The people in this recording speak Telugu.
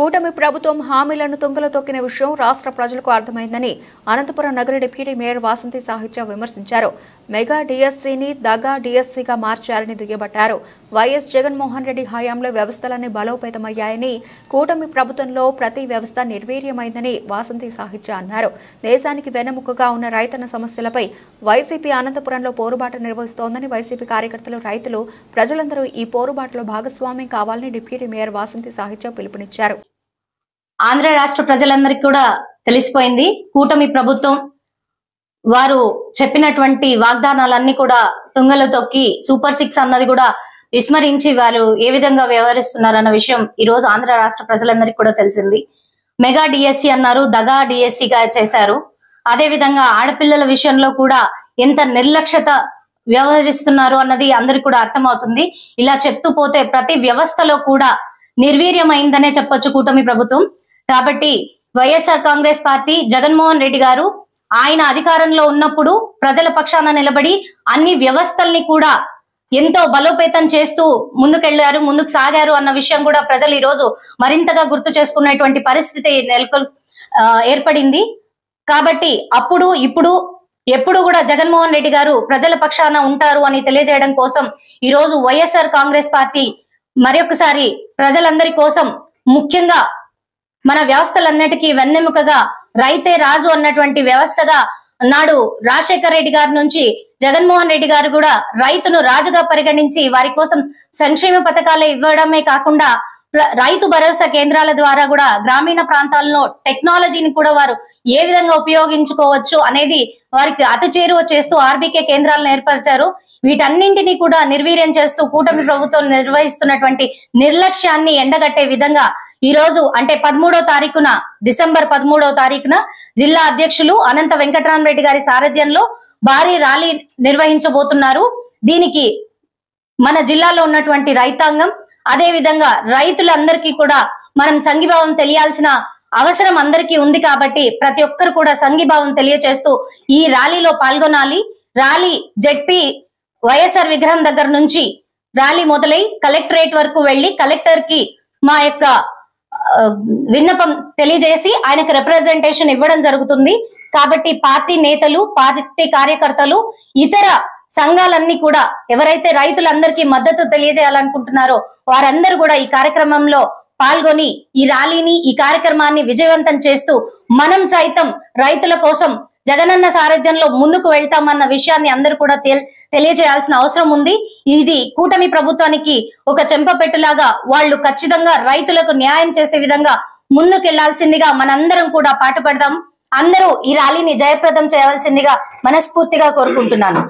కూటమి ప్రభుత్వం హామీలను తుంగలో తొక్కిన విషయం రాష్ట్ర ప్రజలకు అర్థమైందని అనంతపురం నగర డిప్యూటీ మేయర్ వాసంతి సాహిత్య విమర్శించారు. మెగా డిఎస్సీని దగా డిఎస్సీగా మార్చారని దుయ్యబట్టారు. వైఎస్ జగన్మోహన్ రెడ్డి హయాంలో వ్యవస్థలన్నీ బలోపేతమయ్యాయని, కూటమి ప్రభుత్వంలో ప్రతి వ్యవస్థ నిర్వీర్యమైందని వాసంతి సాహిత్య అన్నారు. దేశానికి వెన్నెముకగా ఉన్న రైతన్న సమస్యలపై వైసీపీ అనంతపురంలో పోరుబాట నిర్వహిస్తోందని, వైసీపీ కార్యకర్తలు, రైతులు, ప్రజలందరూ ఈ పోరుబాటలో భాగస్వామ్యం కావాలని డిప్యూటీ మేయర్ వాసంతి సాహిత్య పిలుపునిచ్చారు. ఆంధ్ర రాష్ట్ర ప్రజలందరికీ కూడా తెలిసిపోయింది. కూటమి ప్రభుత్వం వారు చెప్పినటువంటి వాగ్దానాలన్నీ కూడా తుంగలో తొక్కి సూపర్ 6 అన్నది కూడా విస్మరించి వారు ఏ విధంగా వ్యవహరిస్తున్నారన్న విషయం ఈ రోజు ఆంధ్ర రాష్ట్ర ప్రజలందరికీ కూడా తెలిసింది. మెగా డిఎస్సి అన్నారు, దగా డిఎస్సిగా చేశారు. అదే విధంగా ఆడపిల్లల విషయంలో కూడా ఎంత నిర్లక్ష్యత వ్యవహరిస్తున్నారు అన్నది అందరికి కూడా అర్థమవుతుంది. ఇలా చెప్తూ పోతే ప్రతి వ్యవస్థలో కూడా నిర్వీర్యమైందనే చెప్పొచ్చు కూటమి ప్రభుత్వం. కాబట్టి వైఎస్ఆర్ కాంగ్రెస్ పార్టీ, జగన్మోహన్ రెడ్డి గారు ఆయన అధికారంలో ఉన్నప్పుడు ప్రజల పక్షాన నిలబడి అన్ని వ్యవస్థల్ని కూడా ఎంతో బలోపేతం చేస్తూ ముందుకు సాగారు అన్న విషయం కూడా ప్రజలు ఈ రోజు మరింతగా గుర్తు చేసుకునేటువంటి పరిస్థితి ఏర్పడింది. కాబట్టి అప్పుడు ఇప్పుడు ఎప్పుడు కూడా జగన్మోహన్ రెడ్డి గారు ప్రజల పక్షాన ఉంటారు అని తెలియజేయడం కోసం ఈ రోజు వైఎస్ఆర్ కాంగ్రెస్ పార్టీ మరొకసారి ప్రజలందరి కోసం, ముఖ్యంగా మన వ్యవస్థలన్నిటికీ వెన్నెముకగా రైతే రాజు అన్నటువంటి వ్యవస్థగా నాడు రాజశేఖర్ రెడ్డి గారి నుంచి జగన్మోహన్ రెడ్డి గారు కూడా రైతును రాజుగా పరిగణించి వారి కోసం సంక్షేమ పథకాలు ఇవ్వడమే కాకుండా రైతు భరోసా కేంద్రాల ద్వారా కూడా గ్రామీణ ప్రాంతాల్లో టెక్నాలజీని కూడా వారు ఏ విధంగా ఉపయోగించుకోవచ్చు అనేది వారికి అతి చేరువ చేస్తూ ఆర్బీకే కేంద్రాలను ఏర్పరిచారు. వీటన్నింటినీ కూడా నిర్వీర్యం చేస్తూ కూటమి ప్రభుత్వం నిర్వహిస్తున్నటువంటి నిర్లక్ష్యాన్ని ఎండగట్టే విధంగా ఈ రోజు అంటే డిసెంబర్ 13వ జిల్లా అధ్యక్షులు అనంత వెంకటరామరెడ్డి గారి సారథ్యంలో భారీ ర్యాలీ నిర్వహించబోతున్నారు. దీనికి మన జిల్లాలో ఉన్నటువంటి రైతాంగం, అదే విధంగా రైతులందరికీ కూడా మనం సంఘీభావం తెలియాల్సిన అవసరం అందరికీ ఉంది. కాబట్టి ప్రతి ఒక్కరు కూడా సంఘీభావం తెలియచేస్తూ ఈ ర్యాలీలో పాల్గొనాలి. ర్యాలీ జెడ్పీ వైఎస్ఆర్ విగ్రహం దగ్గర నుంచి ర్యాలీ మొదలై కలెక్టరేట్ వరకు వెళ్లి కలెక్టర్ కి మా యొక్క విన్నపం తెలియజేసి ఆయనకు రిప్రజెంటేషన్ ఇవ్వడం జరుగుతుంది. కాబట్టి పార్టీ నేతలు, పార్టీ కార్యకర్తలు, ఇతర సంఘాలన్నీ కూడా ఎవరైతే రైతులందరికీ మద్దతు తెలియజేయాలనుకుంటున్నారో వారందరూ కూడా ఈ కార్యక్రమంలో పాల్గొని ఈ ర్యాలీని, ఈ కార్యక్రమాన్ని విజయవంతం చేస్తూ మనం సైతం రైతుల కోసం జగనన్న సారథ్యంలో ముందుకు వెళ్తామన్న విషయాన్ని అందరూ కూడా తెలియజేయాల్సిన అవసరం ఉంది. ఇది కూటమి ప్రభుత్వానికి ఒక చెంపపెట్టులాగా వాళ్ళు ఖచ్చితంగా రైతులకు న్యాయం చేసే విధంగా ముందుకెళ్లాల్సిందిగా మనందరం కూడా పాటుపడదాం. అందరూ ఈ ర్యాలీని జయప్రదం చేయాల్సిందిగా మనస్ఫూర్తిగా కోరుకుంటున్నాను.